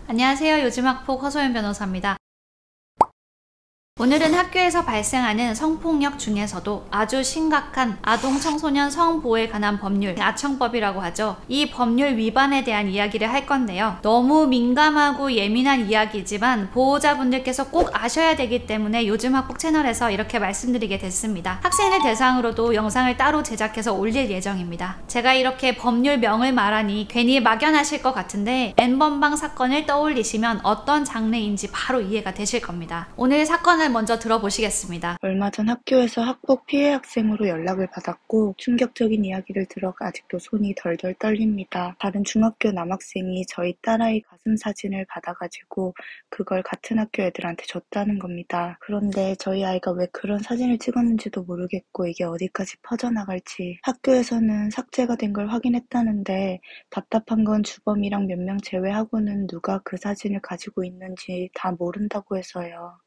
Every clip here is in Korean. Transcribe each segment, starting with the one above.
안녕하세요. 요즘 학폭 허소연 변호사입니다. 오늘은 학교에서 발생하는 성폭력 중에서도 아주 심각한 아동 청소년 성보호에 관한 법률, 아청법이라고 하죠. 이 법률 위반에 대한 이야기를 할 건데요. 너무 민감하고 예민한 이야기지만 보호자분들께서 꼭 아셔야 되기 때문에 요즘 학폭 채널에서 이렇게 말씀드리게 됐습니다. 학생을 대상으로도 영상을 따로 제작해서 올릴 예정입니다. 제가 이렇게 법률명을 말하니 괜히 막연하실 것 같은데 N번방 사건을 떠올리시면 어떤 장르인지 바로 이해가 되실 겁니다. 오늘 사건을 먼저 들어보시겠습니다. 얼마 전 학교에서 학폭 피해 학생으로 연락을 받았고 충격적인 이야기를 들어 아직도 손이 덜덜 떨립니다. 다른 중학교 남학생이 저희 딸아이 가슴 사진을 받아가지고 그걸 같은 학교 애들한테 줬다는 겁니다. 그런데 저희 아이가 왜 그런 사진을 찍었는지도 모르겠고 이게 어디까지 퍼져나갈지 학교에서는 삭제가 된 걸 확인했다는데 답답한 건 주범이랑 몇 명 제외하고는 누가 그 사진을 가지고 있는지 다 모른다고 해서요.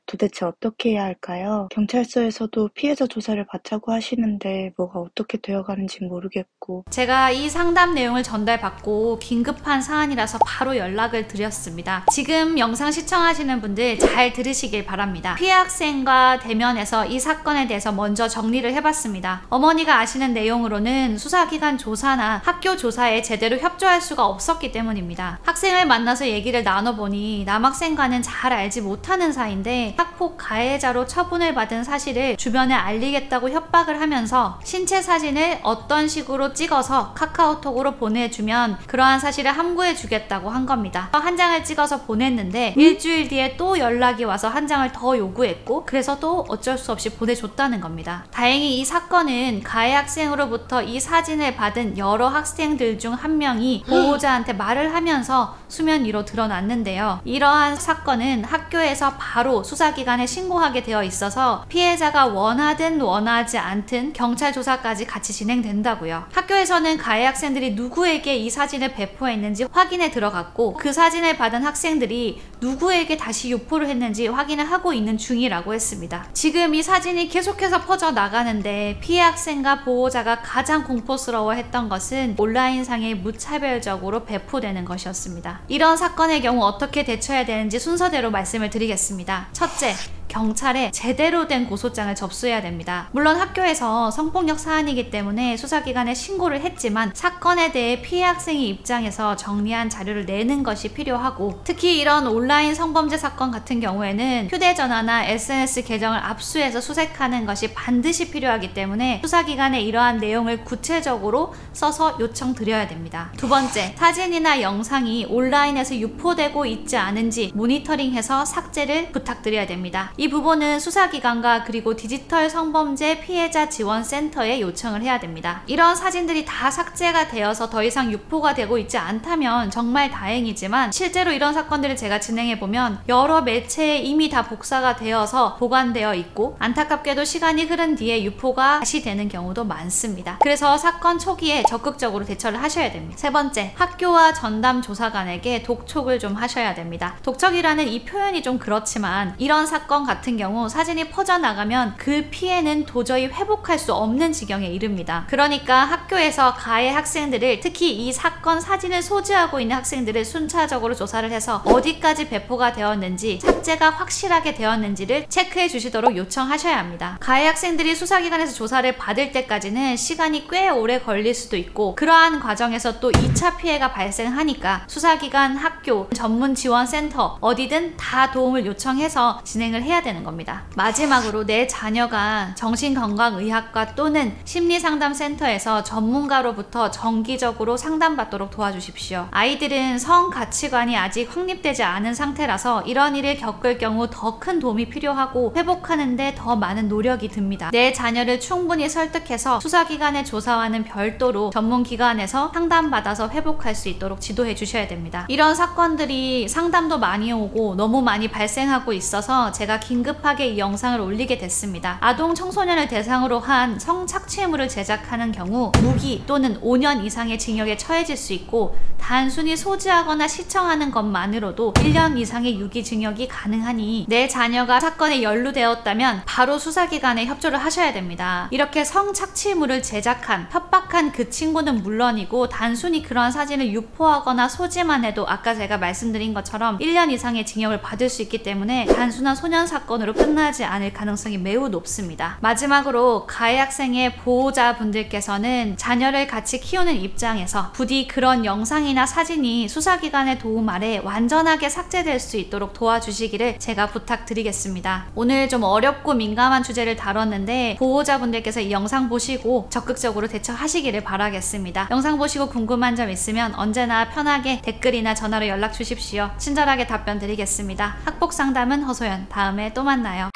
도대체 어떻게 해야 할까요? 경찰서에서도 피해자 조사를 받자고 하시는데 뭐가 어떻게 되어가는지 모르겠고. 제가 이 상담 내용을 전달받고 긴급한 사안이라서 바로 연락을 드렸습니다. 지금 영상 시청하시는 분들 잘 들으시길 바랍니다. 피해 학생과 대면해서 이 사건에 대해서 먼저 정리를 해봤습니다. 어머니가 아시는 내용으로는 수사기관 조사나 학교 조사에 제대로 협조할 수가 없었기 때문입니다. 학생을 만나서 얘기를 나눠보니 남학생과는 잘 알지 못하는 사이인데 학폭 가해자로 처분을 받은 사실을 주변에 알리겠다고 협박을 하면서 신체 사진을 어떤 식으로 찍어서 카카오톡으로 보내주면 그러한 사실을 함구해 주겠다고 한 겁니다. 한 장을 찍어서 보냈는데 일주일 뒤에 또 연락이 와서 한 장을 더 요구했고 그래서 또 어쩔 수 없이 보내줬다는 겁니다. 다행히 이 사건은 가해 학생으로부터 이 사진을 받은 여러 학생들 중 한 명이 보호자한테 말을 하면서 수면 위로 드러났는데요. 이러한 사건은 학교에서 바로 수사기관에 신고하게 되어 있어서 피해자가 원하든 원하지 않든 경찰 조사까지 같이 진행된다고요. 학교에서는 가해 학생들이 누구에게 이 사진을 배포했는지 확인에 들어갔고 그 사진을 받은 학생들이 누구에게 다시 유포를 했는지 확인을 하고 있는 중이라고 했습니다. 지금 이 사진이 계속해서 퍼져나가는데 피해 학생과 보호자가 가장 공포스러워했던 것은 온라인상에 무차별적으로 배포되는 것이었습니다. 이런 사건의 경우 어떻게 대처해야 되는지 순서대로 말씀을 드리겠습니다. 첫째, 경찰에 제대로 된 고소장을 접수해야 됩니다. 물론 학교에서 성폭력 사안이기 때문에 수사기관에 신고를 했지만 사건에 대해 피해 학생의 입장에서 정리한 자료를 내는 것이 필요하고 특히 이런 온라인 성범죄 사건 같은 경우에는 휴대전화나 SNS 계정을 압수해서 수색하는 것이 반드시 필요하기 때문에 수사기관에 이러한 내용을 구체적으로 써서 요청드려야 됩니다. 두 번째, 사진이나 영상이 온라인에서 유포되고 있지 않은지 모니터링해서 삭제를 부탁드려야 됩니다. 이 부분은 수사기관과 그리고 디지털 성범죄 피해자 지원센터에 요청을 해야 됩니다. 이런 사진들이 다 삭제가 되어서 더 이상 유포가 되고 있지 않다면 정말 다행이지만 실제로 이런 사건들을 제가 진행해보면 여러 매체에 이미 다 복사가 되어서 보관되어 있고 안타깝게도 시간이 흐른 뒤에 유포가 다시 되는 경우도 많습니다. 그래서 사건 초기에 적극적으로 대처를 하셔야 됩니다. 세 번째, 학교와 전담 조사관에게 독촉을 좀 하셔야 됩니다. 독촉이라는 이 표현이 좀 그렇지만 이런 사건 같은 경우 사진이 퍼져나가면 그 피해는 도저히 회복할 수 없는 지경에 이릅니다. 그러니까 학교에서 가해 학생들을 특히 이 사건 사진을 소지하고 있는 학생들을 순차적으로 조사를 해서 어디까지 배포가 되었는지 삭제가 확실하게 되었는지를 체크해 주시도록 요청하셔야 합니다. 가해 학생들이 수사기관에서 조사를 받을 때까지는 시간이 꽤 오래 걸릴 수도 있고 그러한 과정에서 또 2차 피해가 발생하니까 수사기관, 학교, 전문지원센터 어디든 다 도움을 요청해서 진행을 해야 되는 겁니다. 마지막으로 내 자녀가 정신건강의학과 또는 심리상담센터에서 전문가로부터 정기적으로 상담받도록 도와주십시오. 아이들은 성가치관이 아직 확립되지 않은 상태라서 이런 일을 겪을 경우 더 큰 도움이 필요하고 회복하는데 더 많은 노력이 듭니다. 내 자녀를 충분히 설득해서 수사기관의 조사와는 별도로 전문기관에서 상담받아서 회복할 수 있도록 지도해 주셔야 됩니다. 이런 사건들이 상담도 많이 오고 너무 많이 발생하고 있어서 제가 긴급하게 이 영상을 올리게 됐습니다. 아동 청소년을 대상으로 한 성착취물을 제작하는 경우 무기 또는 5년 이상의 징역에 처해질 수 있고, 단순히 소지하거나 시청하는 것만으로도 1년 이상의 유기징역이 가능하니 내 자녀가 사건에 연루되었다면 바로 수사기관에 협조를 하셔야 됩니다. 이렇게 성착취물을 제작한, 협박한 그 친구는 물론이고 단순히 그런 사진을 유포하거나 소지만 해도 아까 제가 말씀드린 것처럼 1년 이상의 징역을 받을 수 있기 때문에 단순한 소년 사건으로 끝나지 않을 가능성이 매우 높습니다. 마지막으로 가해 학생의 보호자분들께서는 자녀를 같이 키우는 입장에서 부디 그런 영상이나 사진이 수사기관의 도움 아래 완전하게 삭제될 수 있도록 도와주시기를 제가 부탁드리겠습니다. 오늘 좀 어렵고 민감한 주제를 다뤘는데 보호자분들께서 이 영상 보시고 적극적으로 대처하시기를 바라겠습니다. 영상 보시고 궁금한 점 있으면 언제나 편하게 댓글이나 전화로 연락 주십시오. 친절하게 답변 드리겠습니다. 학폭 상담은 허소연. 다음에 또 만나요.